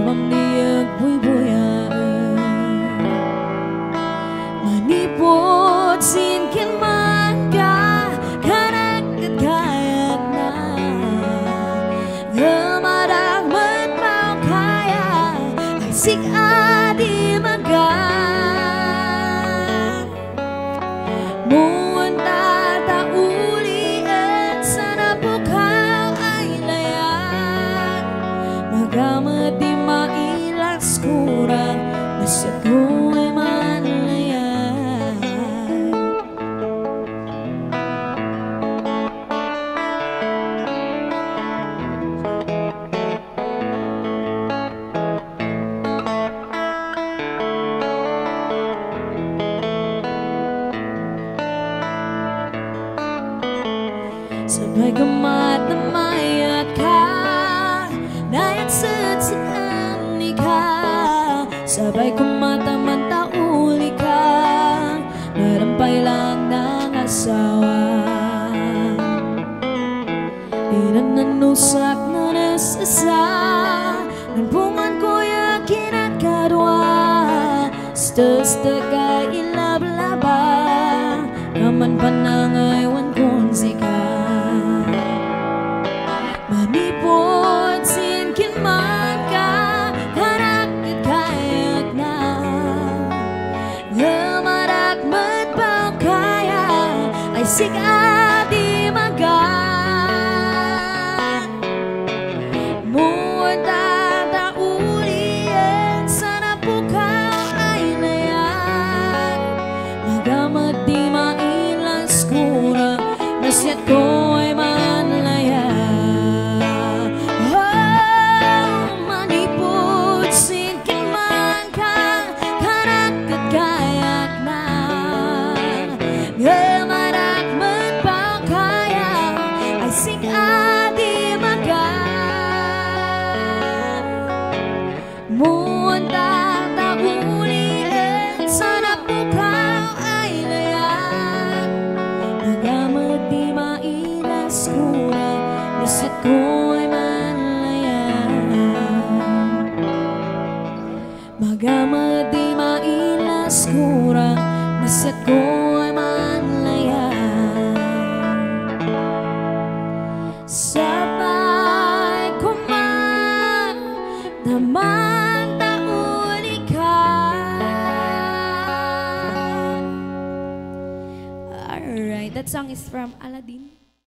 Habang niyag buy-buyaan manipot sinkin man ka Kanak at kayak na Gemarak man mau kaya Ay sikadi magan Muan tata ulian Sana bukaw ay layan Magamat di mailas kurang Nasa tuwa'y manlayan Sabay kamat na mayat ka Nayat saan ka Sabay kumataman tauli ka Narampay lang ng asawa Ilan nanusak na nasasa Nagpungan ko yakin at kadwa Sta-sta ka ilablaba Naman pa nangaywan kung sika Manipot sinkin man ka Kanak at kayak na Gemarak man pa kaya Ay sikadi magan Muan tataulian Sana pukaw ay layan Magamat di mailas kurang Nasyat ko ay manlayan Gemarak man pa kaya Ay sikadi magan Muan tataulian Sana pukaw ay layan Magamat di mailas kurang Nasit ko ay manlayan Magamat di mailas kurang Nasit ko ay manlayan Sabay kuman naman tauli ka Alright, that song is from Aladdin.